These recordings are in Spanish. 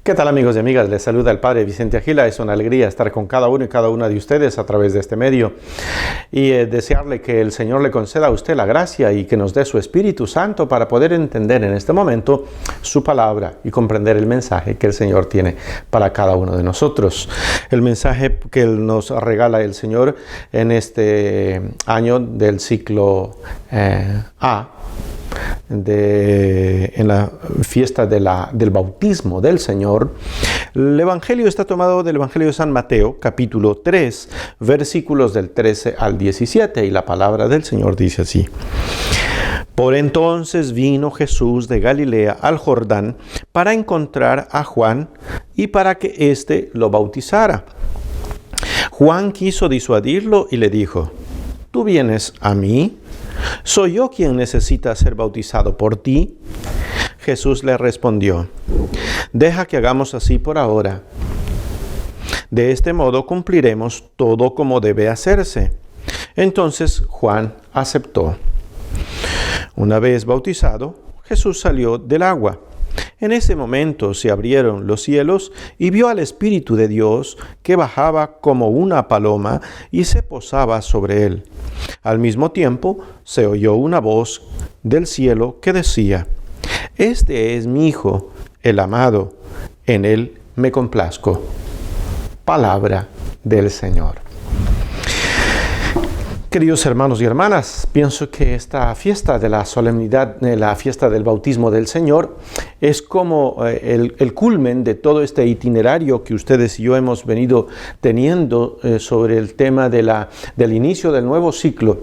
¿Qué tal, amigos y amigas? Les saluda el Padre Vicente Agila. Es una alegría estar con cada uno y cada una de ustedes a través de este medio y desearle que el Señor le conceda a usted la gracia y que nos dé su Espíritu Santo para poder entender en este momento su palabra y comprender el mensaje que el Señor tiene para cada uno de nosotros. El mensaje que nos regala el Señor en este año del ciclo A, en la fiesta del bautismo del Señor. El Evangelio está tomado del Evangelio de San Mateo, capítulo 3, versículos del 13 al 17, y la palabra del Señor dice así: Por entonces vino Jesús de Galilea al Jordán para encontrar a Juan y para que éste lo bautizara. Juan quiso disuadirlo y le dijo: ¿Tú vienes a mí? ¿Soy yo quien necesita ser bautizado por ti? Jesús le respondió: Deja que hagamos así por ahora. De este modo cumpliremos todo como debe hacerse. Entonces Juan aceptó. Una vez bautizado, Jesús salió del agua. En ese momento se abrieron los cielos y vio al Espíritu de Dios que bajaba como una paloma y se posaba sobre él. Al mismo tiempo se oyó una voz del cielo que decía: Este es mi Hijo, el amado, en él me complazco. Palabra del Señor. Queridos hermanos y hermanas, pienso que esta fiesta de la solemnidad, la fiesta del bautismo del Señor, es como el culmen de todo este itinerario que ustedes y yo hemos venido teniendo sobre el tema del inicio del nuevo ciclo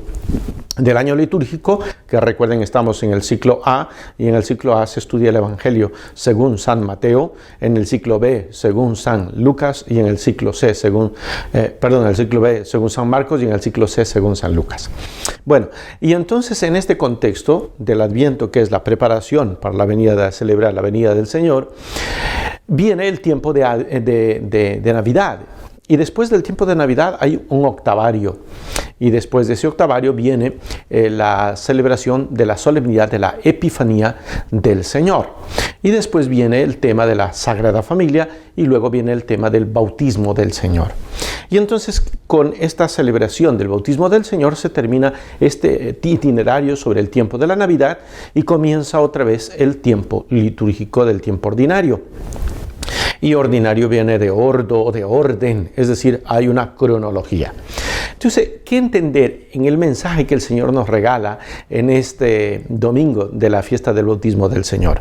del año litúrgico, que recuerden estamos en el ciclo A, y en el ciclo A se estudia el Evangelio según San Mateo, en el ciclo B según San Lucas, y en el ciclo C el ciclo B según San Marcos, y en el ciclo C según San Lucas. Bueno, y entonces en este contexto del Adviento, que es la preparación para la venida de celebrar la venida del Señor, viene el tiempo de Navidad. Y después del tiempo de Navidad hay un octavario. Y después de ese octavario viene la celebración de la solemnidad de la Epifanía del Señor. Y después viene el tema de la Sagrada Familia y luego viene el tema del bautismo del Señor. Y entonces con esta celebración del bautismo del Señor se termina este itinerario sobre el tiempo de la Navidad y comienza otra vez el tiempo litúrgico del tiempo ordinario. Y ordinario viene de ordo o de orden, es decir, hay una cronología. Entonces, ¿qué entender en el mensaje que el Señor nos regala en este domingo de la fiesta del bautismo del Señor?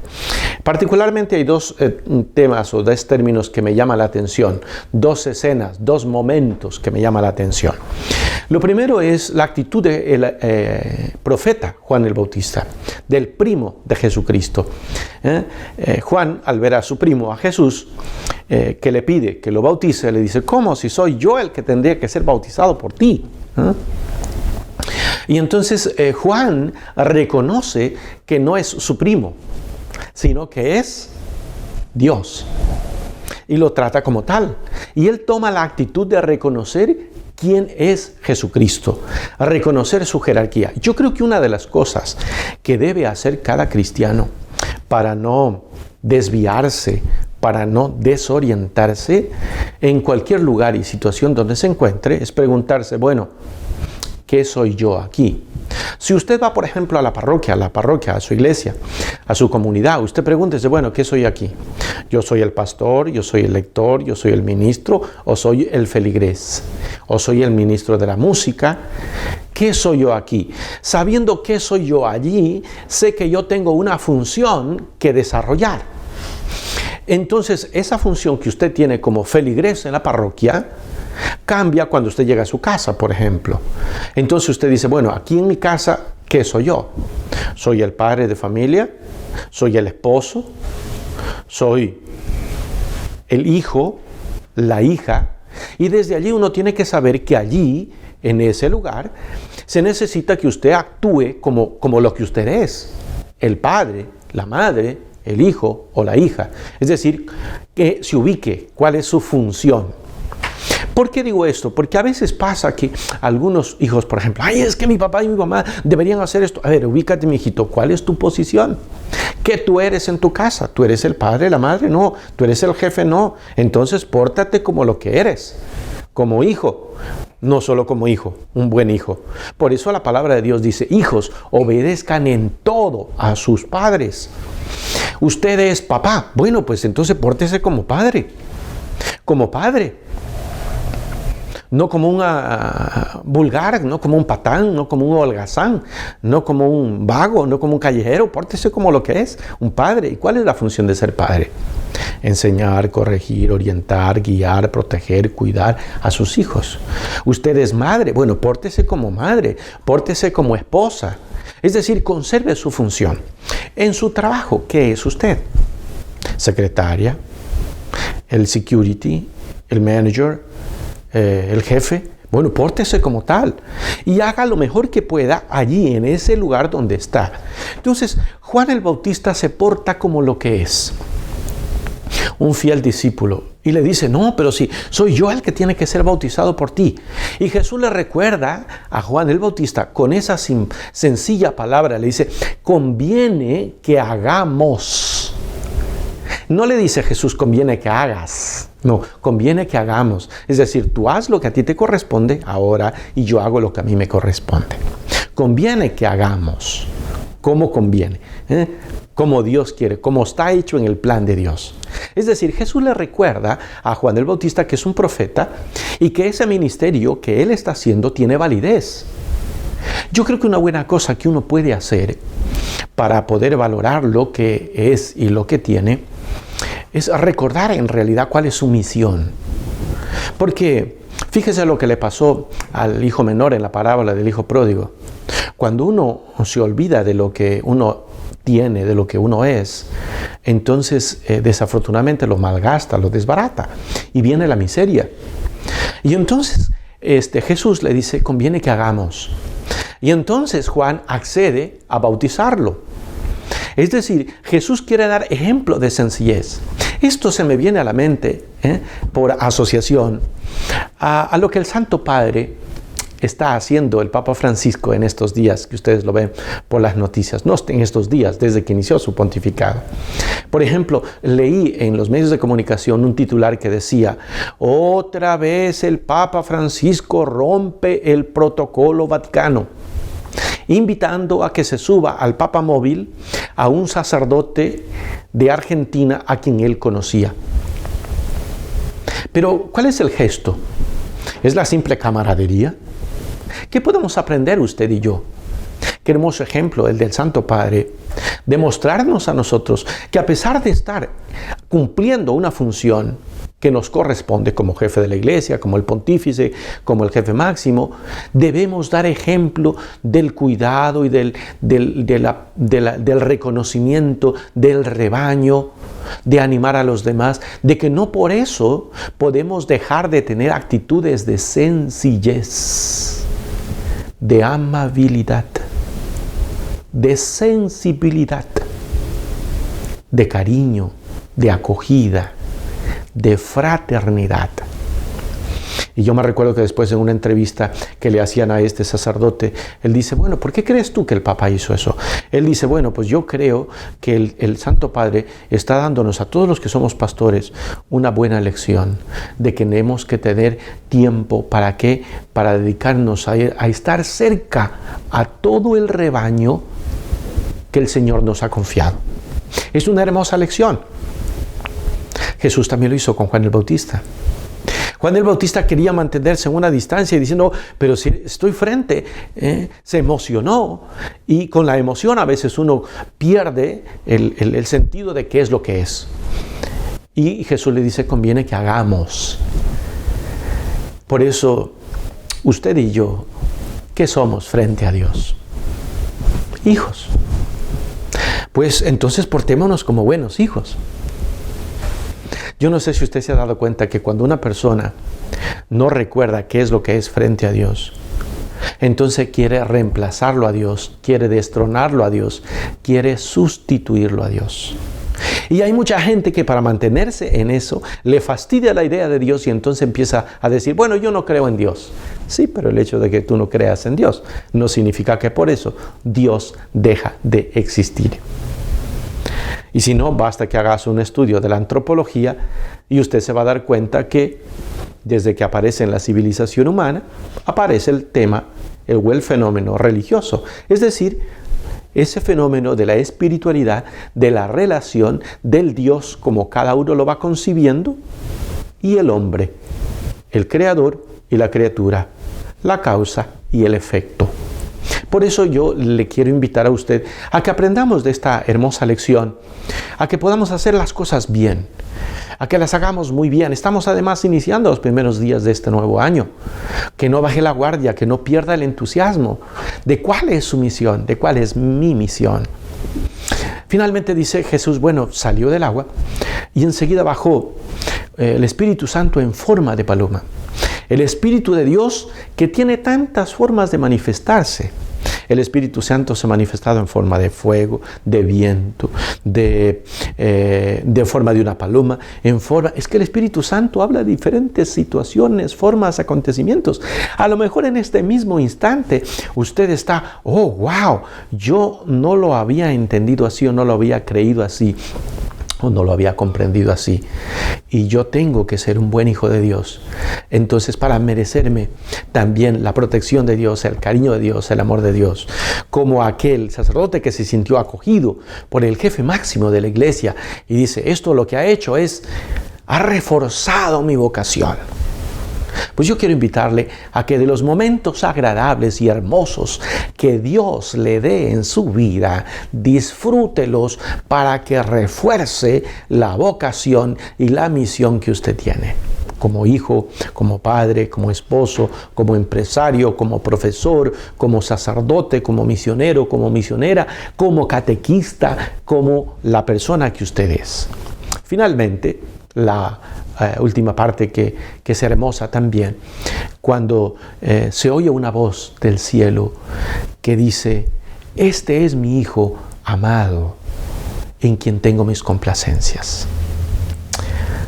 Particularmente hay dos temas o dos términos que me llaman la atención, dos escenas, dos momentos que me llaman la atención. Lo primero es la actitud del profeta Juan el Bautista, del primo de Jesucristo. Juan, al ver a su primo, a Jesús, que le pide que lo bautice, le dice: ¿cómo? Si soy yo el que tendría que ser bautizado por ti. Y entonces Juan reconoce que no es su primo, sino que es Dios. Y lo trata como tal. Y él toma la actitud de reconocer quién es Jesucristo, a reconocer su jerarquía. Yo creo que una de las cosas que debe hacer cada cristiano para no desviarse, para no desorientarse en cualquier lugar y situación donde se encuentre, es preguntarse: bueno, ¿qué soy yo aquí? Si usted va, por ejemplo, a la parroquia, a su iglesia, a su comunidad, usted pregúntese: bueno, ¿qué soy aquí? ¿Yo soy el pastor? ¿Yo soy el lector? ¿Yo soy el ministro? ¿O soy el feligrés? ¿O soy el ministro de la música? ¿Qué soy yo aquí? Sabiendo qué soy yo allí, sé que yo tengo una función que desarrollar. Entonces, esa función que usted tiene como feligrés en la parroquia cambia cuando usted llega a su casa, por ejemplo. Entonces usted dice: bueno, aquí en mi casa, ¿qué soy yo? ¿Soy el padre de familia? ¿Soy el esposo? ¿Soy el hijo? ¿La hija? Y desde allí uno tiene que saber que allí, en ese lugar, se necesita que usted actúe como lo que usted es: el padre, la madre, el hijo o la hija. Es decir, que se ubique cuál es su función. ¿Por qué digo esto? Porque a veces pasa que algunos hijos, por ejemplo: ay, es que mi papá y mi mamá deberían hacer esto. A ver, ubícate, mijito, ¿cuál es tu posición? ¿Qué tú eres en tu casa? ¿Tú eres el padre, la madre? No. ¿Tú eres el jefe? No. Entonces pórtate como lo que eres, como hijo. No solo como hijo, un buen hijo. Por eso la palabra de Dios dice, hijos, obedezcan en todo a sus padres. Usted es papá. Bueno, pues entonces pórtese como padre. Como padre. No como un vulgar, no como un patán, no como un holgazán, no como un vago, no como un callejero. Pórtese como lo que es, un padre. ¿Y cuál es la función de ser padre? Enseñar, corregir, orientar, guiar, proteger, cuidar a sus hijos. Usted es madre. Bueno, pórtese como madre, pórtese como esposa. Es decir, conserve su función. En su trabajo, ¿qué es usted? Secretaria, el security, el manager, el jefe. Bueno, pórtese como tal y haga lo mejor que pueda allí, en ese lugar donde está. Entonces, Juan el Bautista se porta como lo que es, un fiel discípulo. Y le dice, no, pero si soy yo el que tiene que ser bautizado por ti. Y Jesús le recuerda a Juan el Bautista con esa sencilla palabra, le dice, conviene que hagamos. No le dice Jesús, conviene que hagas. No, conviene que hagamos. Es decir, tú haz lo que a ti te corresponde ahora y yo hago lo que a mí me corresponde. Conviene que hagamos. ¿Cómo conviene? Como Dios quiere, como está hecho en el plan de Dios. Es decir, Jesús le recuerda a Juan el Bautista que es un profeta y que ese ministerio que él está haciendo tiene validez. Yo creo que una buena cosa que uno puede hacer para poder valorar lo que es y lo que tiene es recordar en realidad cuál es su misión. Porque fíjese lo que le pasó al hijo menor en la parábola del hijo pródigo. Cuando uno se olvida de lo que uno tiene, de lo que uno es, entonces desafortunadamente lo malgasta, lo desbarata y viene la miseria. Y entonces Jesús le dice, conviene que hagamos. Y entonces Juan accede a bautizarlo. Es decir, Jesús quiere dar ejemplo de sencillez. Esto se me viene a la mente por asociación a lo que el Santo Padre está haciendo el Papa Francisco en estos días, que ustedes lo ven por las noticias, no en estos días, desde que inició su pontificado. Por ejemplo, leí en los medios de comunicación un titular que decía, otra vez el Papa Francisco rompe el protocolo vaticano, invitando a que se suba al Papa móvil a un sacerdote de Argentina a quien él conocía. Pero, ¿cuál es el gesto? ¿Es la simple camaradería? ¿Qué podemos aprender usted y yo? Qué hermoso ejemplo el del Santo Padre, de mostrarnos a nosotros que a pesar de estar cumpliendo una función que nos corresponde como jefe de la iglesia, como el pontífice, como el jefe máximo, debemos dar ejemplo del cuidado y del reconocimiento del rebaño, de animar a los demás, de que no por eso podemos dejar de tener actitudes de sencillez, de amabilidad, de sensibilidad, de cariño, de acogida, de fraternidad. Y yo me recuerdo que después en una entrevista que le hacían a este sacerdote, él dice, bueno, ¿por qué crees tú que el Papa hizo eso? Él dice, bueno, pues yo creo que el Santo Padre está dándonos a todos los que somos pastores una buena lección de que tenemos que tener tiempo para dedicarnos a estar cerca a todo el rebaño que el Señor nos ha confiado. Es una hermosa lección. Jesús también lo hizo con Juan el Bautista. Juan el Bautista quería mantenerse en una distancia y diciendo, pero si estoy frente, se emocionó. Y con la emoción a veces uno pierde el sentido de qué es lo que es. Y Jesús le dice, conviene que hagamos. Por eso, usted y yo, ¿qué somos frente a Dios? Hijos. Pues entonces portémonos como buenos hijos. Yo no sé si usted se ha dado cuenta que cuando una persona no recuerda qué es lo que es frente a Dios, entonces quiere reemplazarlo a Dios, quiere destronarlo a Dios, quiere sustituirlo a Dios. Y hay mucha gente que para mantenerse en eso le fastidia la idea de Dios y entonces empieza a decir, bueno, yo no creo en Dios. Sí, pero el hecho de que tú no creas en Dios no significa que por eso Dios deja de existir. Y si no, basta que hagas un estudio de la antropología y usted se va a dar cuenta que desde que aparece en la civilización humana, aparece el tema, el fenómeno religioso. Es decir, ese fenómeno de la espiritualidad, de la relación del Dios como cada uno lo va concibiendo, y el hombre, el creador y la criatura, la causa y el efecto. Por eso yo le quiero invitar a usted a que aprendamos de esta hermosa lección, a que podamos hacer las cosas bien, a que las hagamos muy bien. Estamos además iniciando los primeros días de este nuevo año. Que no baje la guardia, que no pierda el entusiasmo de cuál es su misión, de cuál es mi misión. Finalmente dice Jesús, bueno, salió del agua y enseguida bajó el Espíritu Santo en forma de paloma. El Espíritu de Dios que tiene tantas formas de manifestarse. El Espíritu Santo se ha manifestado en forma de fuego, de viento, de forma de una paloma, Es que el Espíritu Santo habla de diferentes situaciones, formas, acontecimientos. A lo mejor en este mismo instante usted está, oh, wow, yo no lo había entendido así o no lo había creído así, o no lo había comprendido así, y yo tengo que ser un buen hijo de Dios. Entonces, para merecerme también la protección de Dios, el cariño de Dios, el amor de Dios, como aquel sacerdote que se sintió acogido por el jefe máximo de la iglesia y dice, esto lo que ha hecho ha reforzado mi vocación. Pues yo quiero invitarle a que de los momentos agradables y hermosos que Dios le dé en su vida, disfrútelos para que refuerce la vocación y la misión que usted tiene. Como hijo, como padre, como esposo, como empresario, como profesor, como sacerdote, como misionero, como misionera, como catequista, como la persona que usted es. Finalmente, la última parte que es hermosa también, cuando se oye una voz del cielo que dice, este es mi Hijo amado, en quien tengo mis complacencias.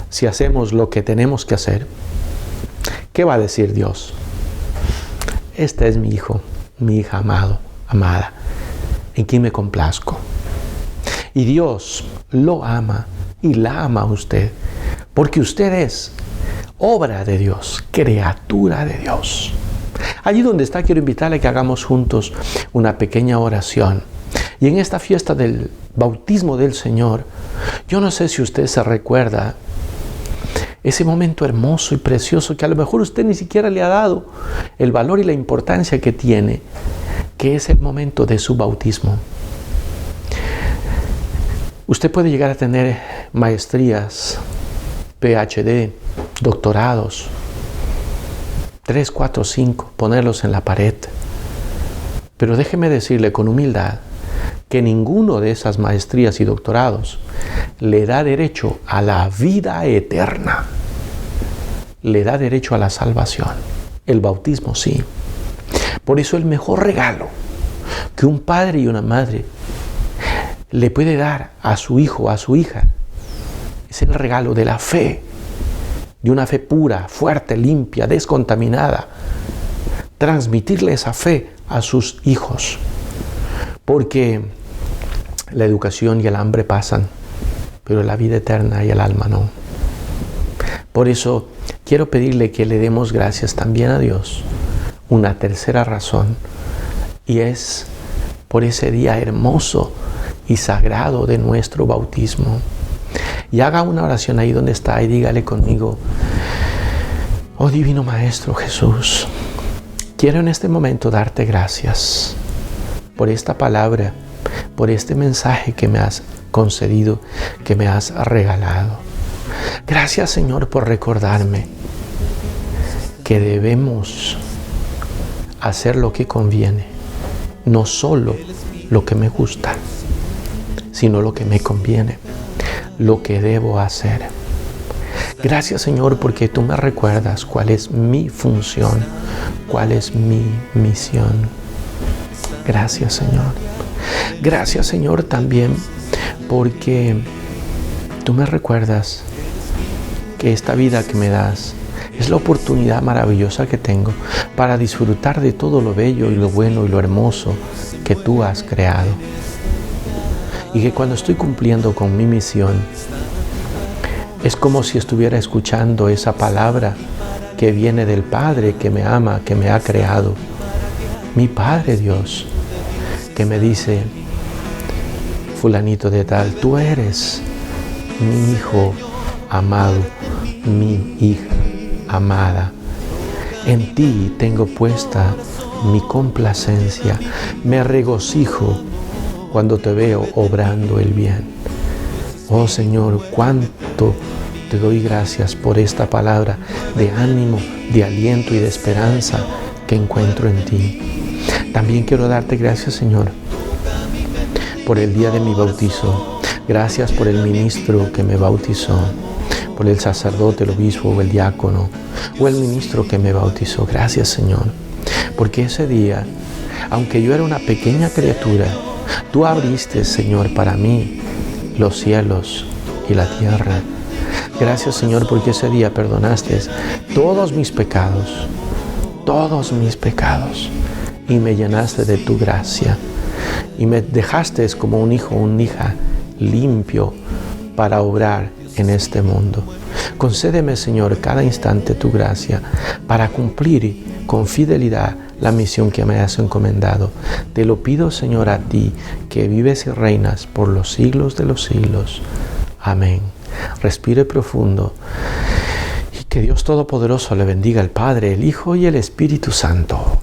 Si hacemos lo que tenemos que hacer, ¿qué va a decir Dios? Este es mi Hijo, mi hija amado, amada, en quien me complazco. Y Dios lo ama y la ama a usted, porque usted es obra de Dios, criatura de Dios. Allí donde está, quiero invitarle a que hagamos juntos una pequeña oración. Y en esta fiesta del bautismo del Señor, yo no sé si usted se recuerda ese momento hermoso y precioso que a lo mejor usted ni siquiera le ha dado el valor y la importancia que tiene, que es el momento de su bautismo. Usted puede llegar a tener maestrías, PhD, doctorados, 3, 4, 5, ponerlos en la pared. Pero déjeme decirle con humildad que ninguno de esas maestrías y doctorados le da derecho a la vida eterna. Le da derecho a la salvación. El bautismo sí. Por eso el mejor regalo que un padre y una madre le puede dar a su hijo, a su hija, es el regalo de la fe, de una fe pura, fuerte, limpia, descontaminada. Transmitirle esa fe a sus hijos. Porque la educación y el hambre pasan, pero la vida eterna y el alma no. Por eso quiero pedirle que le demos gracias también a Dios. Una tercera razón, y es por ese día hermoso y sagrado de nuestro bautismo. Y haga una oración ahí donde está y dígale conmigo, oh Divino Maestro Jesús, quiero en este momento darte gracias por esta palabra, por este mensaje que me has concedido, que me has regalado. Gracias, Señor, por recordarme que debemos hacer lo que conviene, no solo lo que me gusta, sino lo que me conviene, lo que debo hacer. Gracias, Señor, porque tú me recuerdas cuál es mi función, cuál es mi misión. Gracias, Señor. Gracias, Señor, también porque tú me recuerdas que esta vida que me das es la oportunidad maravillosa que tengo para disfrutar de todo lo bello y lo bueno y lo hermoso que tú has creado. y que cuando estoy cumpliendo con mi misión, es como si estuviera escuchando esa palabra que viene del Padre que me ama, que me ha creado. Mi Padre Dios, que me dice: fulanito de tal, tú eres mi hijo amado, mi hija amada. En ti tengo puesta mi complacencia. Me regocijo cuando te veo obrando el bien. Oh Señor, cuánto te doy gracias por esta palabra de ánimo, de aliento y de esperanza que encuentro en ti. También quiero darte gracias, Señor, por el día de mi bautizo. Gracias por el ministro que me bautizó, por el sacerdote, el obispo o el diácono, o el ministro que me bautizó. Gracias, Señor, porque ese día, aunque yo era una pequeña criatura, tú abriste, Señor, para mí los cielos y la tierra. Gracias, Señor, porque ese día perdonaste todos mis pecados, y me llenaste de tu gracia, y me dejaste como un hijo o una hija limpio para obrar en este mundo. Concédeme, Señor, cada instante tu gracia para cumplir con fidelidad la misión que me has encomendado. Te lo pido, Señor, a ti, que vives y reinas por los siglos de los siglos. Amén. Respire profundo y que Dios Todopoderoso le bendiga, el Padre, el Hijo y el Espíritu Santo.